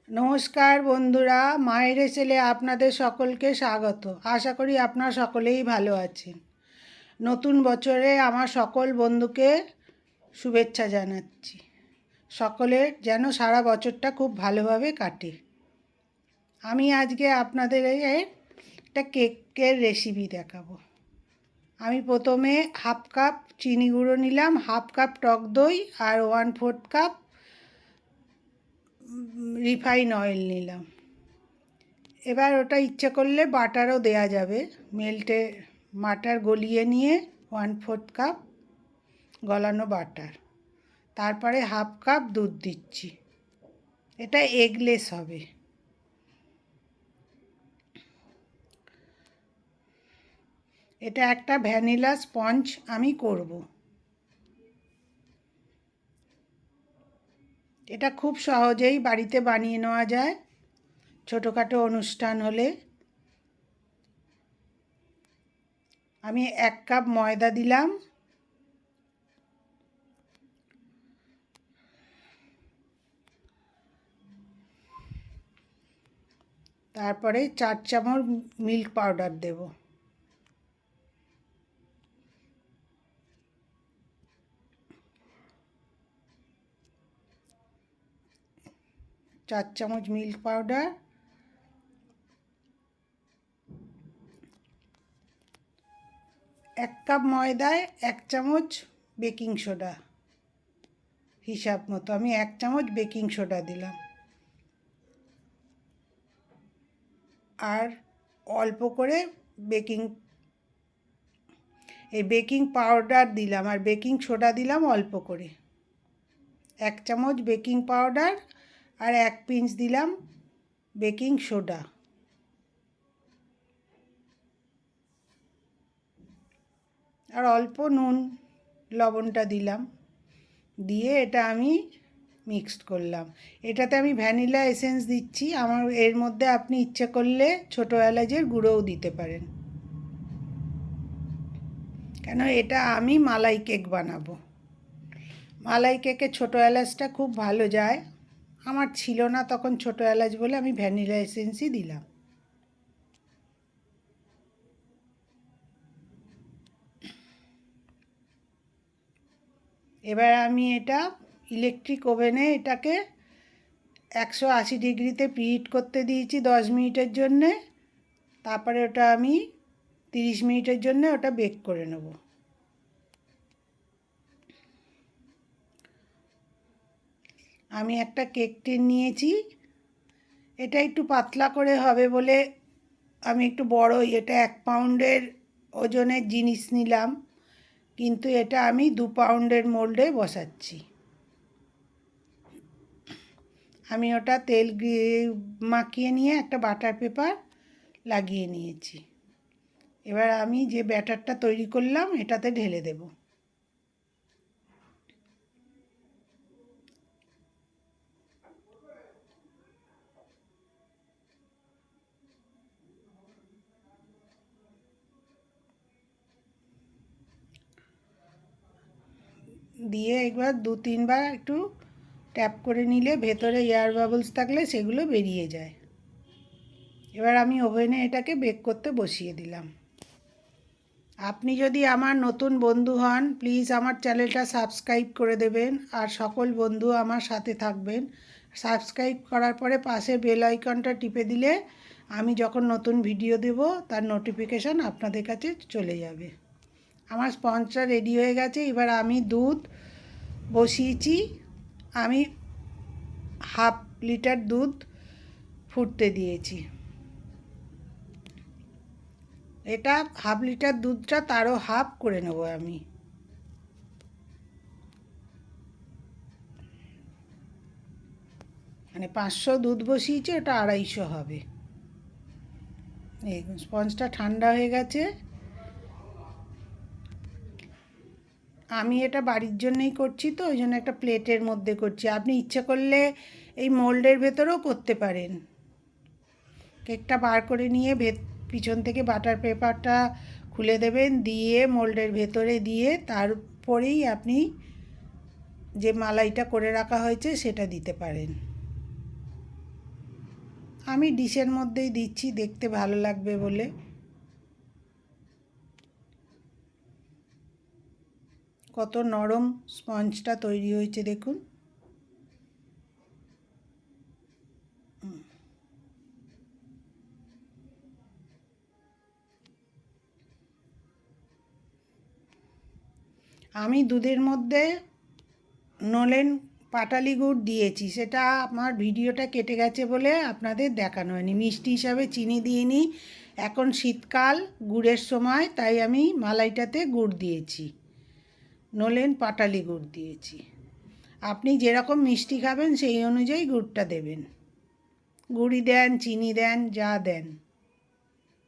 নমস্কার বন্ধুরা, মায়ের ছেলে আপনাদের সকলকে স্বাগত। আশা করি আপনারা সকলেই ভালো আছেন। নতুন বছরে আমার সকল বন্ধুকে শুভেচ্ছা জানাচ্ছি। সকলের যেন সারা বছরটা খুব ভালোভাবে কাটে। আমি আজকে আপনাদের একটা কেকের রেসিপি দেখাবো। আমি প্রথমে হাফ কাপ চিনি গুঁড়ো নিলাম, হাফ কাপ টক দই আর 1/4 কাপ রিফাইন অয়েল নিলাম। এবার ওটা ইচ্ছে করলে বাটারও দেয়া যাবে। মেল্টে বাটার গলিয়ে নিয়ে 1/4 কাপ গলানো বাটার, তারপরে হাফ কাপ দুধ দিচ্ছি। এটা এগলেস হবে। এটা একটা ভ্যানিলা স্পঞ্জ আমি করব। এটা খুব সহজেই বাড়িতে বানিয়ে নেওয়া যায় ছোটোখাটো অনুষ্ঠান হলে। আমি 1 কাপ ময়দা দিলাম, তারপরে 4 চামচ মিল্ক পাউডার দেব। চার চামচ মিল্ক পাউডার, 1 কাপ ময়দায় 1 চামচ বেকিং সোডা হিসাব মতো আমি 1 চামচ বেকিং সোডা দিলাম, আর অল্প করে বেকিং পাউডার দিলাম, আর বেকিং সোডা দিলাম অল্প করে। 1 চামচ বেকিং পাউডার আর 1 পিঞ্চ দিলাম বেকিং সোডা। আর অল্প নুন লবণটা দিলাম, দিয়ে এটা আমি মিক্সড করলাম। এটাতে আমি ভ্যানিলা এসেন্স দিচ্ছি। আমার এর মধ্যে আপনি ইচ্ছে করলে ছোটো এলাচের গুঁড়োও দিতে পারেন, কেন এটা আমি মালাই কেক বানাবো। মালাই কেকে ছোটো এলাচটা খুব ভালো যায়। আমার ছিল না তখন ছোটো এলাচ বলে আমি ভ্যানিলা এসেন্সই দিলাম। এবার আমি এটা ইলেকট্রিক ওভেনে এটাকে 180 ডিগ্রিতে প্রিহিট করতে দিয়েছি 10 মিনিটের জন্যে। তারপরে ওটা আমি 30 মিনিটের জন্য ওটা বেক করে নেব। আমি একটা কেক টিন নিয়েছি। এটা একটু পাতলা করে হবে বলে আমি একটু বড়, এটা 1 পাউন্ডের ওজনের জিনিস নিলাম, কিন্তু এটা আমি 2 পাউন্ডের মোল্ডে বসাচ্ছি। আমি ওটা তেল মাখিয়ে নিয়ে একটা বাটার পেপার লাগিয়ে নিয়েছি। এবার আমি যে ব্যাটারটা তৈরি করলাম এটাতে ঢেলে দেব। দিয়ে একবার 2-3 বার একটু ট্যাপ করে নিলে ভেতরে এয়ার বাবলস থাকলে সেগুলো বেরিয়ে যায়। এবার আমি ওভেনে এটাকে বেক করতে বসিয়ে দিলাম। আপনি যদি আমার নতুন বন্ধু হন, প্লিজ আমার চ্যানেলটা সাবস্ক্রাইব করে দেবেন, আর সকল বন্ধু আমার সাথে থাকবেন। সাবস্ক্রাইব করার পরে পাশে বেল আইকনটা টিপে দিলে আমি যখন নতুন ভিডিও দেব তার নোটিফিকেশান আপনাদের কাছে চলে যাবে। আমার স্পঞ্জটা রেডি হয়ে গেছে। এবার আমি দুধ বসিয়েছি। আমি 1/2 লিটার দুধ ফুটতে দিয়েছি। এটা 1/2 লিটার দুধটা তারও হাফ করে নেব আমি। মানে 500 দুধ বসিয়েছি, ওটা 250 হবে। এই স্পঞ্জটা ঠান্ডা হয়ে গেছে। আমি এটা বাড়ির জন্যই করছি, তো ওই জন্য একটা প্লেটের মধ্যে করছি। আপনি ইচ্ছে করলে এই মোল্ডের ভেতরেও করতে পারেন। কেকটা বার করে নিয়ে পিছন থেকে বাটার পেপারটা খুলে দেবেন, দিয়ে মোল্ডের ভেতরে দিয়ে তারপরেই আপনি যে মালাইটা করে রাখা হয়েছে সেটা দিতে পারেন। আমি ডিশের মধ্যেই দিচ্ছি, দেখতে ভালো লাগবে বলে। কত নরম স্পঞ্জটা তৈরি হয়েছে দেখুন। আমি দুধের মধ্যে নলেন পাটালি গুড় দিয়েছি, সেটা আমার ভিডিওটা কেটে গেছে বলে আপনাদের দেখানো হয়নি। মিষ্টি হিসাবে চিনি দিইনি, এখন শীতকাল গুড়ের সময়, তাই আমি মালাইটাতে গুড় দিয়েছি, নলেন পাটালি গুড় দিয়েছি। আপনি যেরকম মিষ্টি খাবেন সেই অনুযায়ী গুড়টা দেবেন, গুড়ি দেন চিনি দেন যা দেন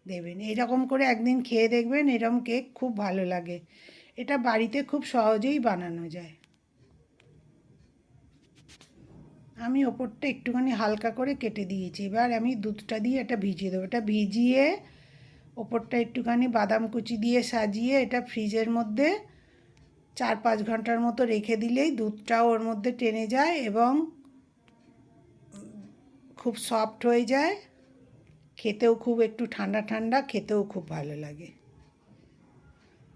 দেবেন। এরকম করে একদিন খেয়ে দেখবেন, এরকম কেক খুব ভালো লাগে। এটা বাড়িতে খুব সহজেই বানানো যায়। আমি ওপরটা একটুখানি হালকা করে কেটে দিয়েছি। এবার আমি দুধটা দিয়ে এটা ভিজিয়ে দেবো। এটা ভিজিয়ে ওপরটা একটুখানি বাদাম কুচি দিয়ে সাজিয়ে এটা ফ্রিজের মধ্যে 4-5 ঘন্টার মতো রেখে দিলেই দুধটাও ওর মধ্যে টেনে যায় এবং খুব সফট হয়ে যায়। খেতেও খুব একটু ঠান্ডা ঠান্ডা, খেতেও খুব ভালো লাগে।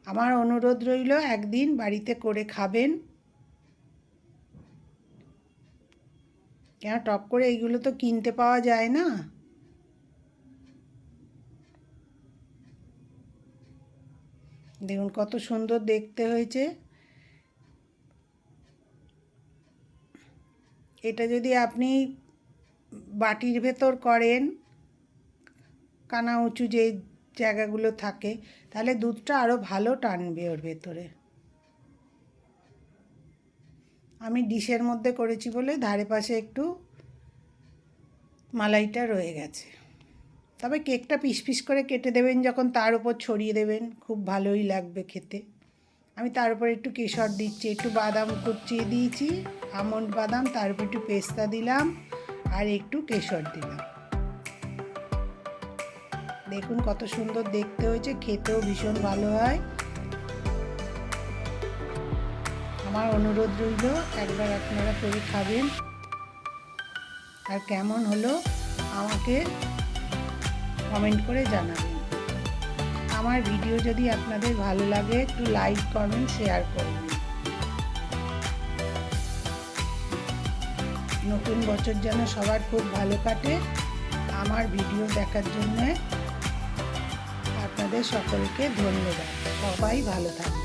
আমার অনুরোধ রইল, একদিন বাড়িতে করে খাবেন। কেন টপ করে এইগুলো তো কিনতে পাওয়া যায় না। দেখুন কত সুন্দর দেখতে হয়েছে। এটা যদি আপনি বাটির ভেতর করেন, কানা উঁচু যে জায়গাগুলো থাকে, তাহলে দুধটা আরও ভালো টানবে ওর ভেতরে। আমি ডিশের মধ্যে করেছি বলে ধারে পাশে একটু মালাইটা রয়ে গেছে। তবে কেকটা পিস পিস করে কেটে দেবেন, যখন তার উপর ছড়িয়ে দেবেন খুব ভালোই লাগবে খেতে। আমি তার উপর একটু কেশর দিচ্ছি, একটু বাদাম কুচিয়ে দিয়েছি, আমন্ড বাদাম, তার উপর একটু পেস্তা দিলাম আর একটু কেশর দিলাম। দেখুন কত সুন্দর দেখতে হয়েছে, খেতেও ভীষণ ভালো হয়। আমার অনুরোধ রইল, একবার আপনারা করে খাবেন, আর কেমন হলো আমাকে কমেন্ট করে জানাবেন। আমার ভিডিও যদি আপনাদের ভালো লাগে একটু লাইক কমেন্ট শেয়ার করবেন। নতুন বছর যেন সবার খুব ভালো কাটে। আমার ভিডিও দেখার জন্য আপনাদের সকলকে ধন্যবাদ। সবাই ভালো থাকবেন।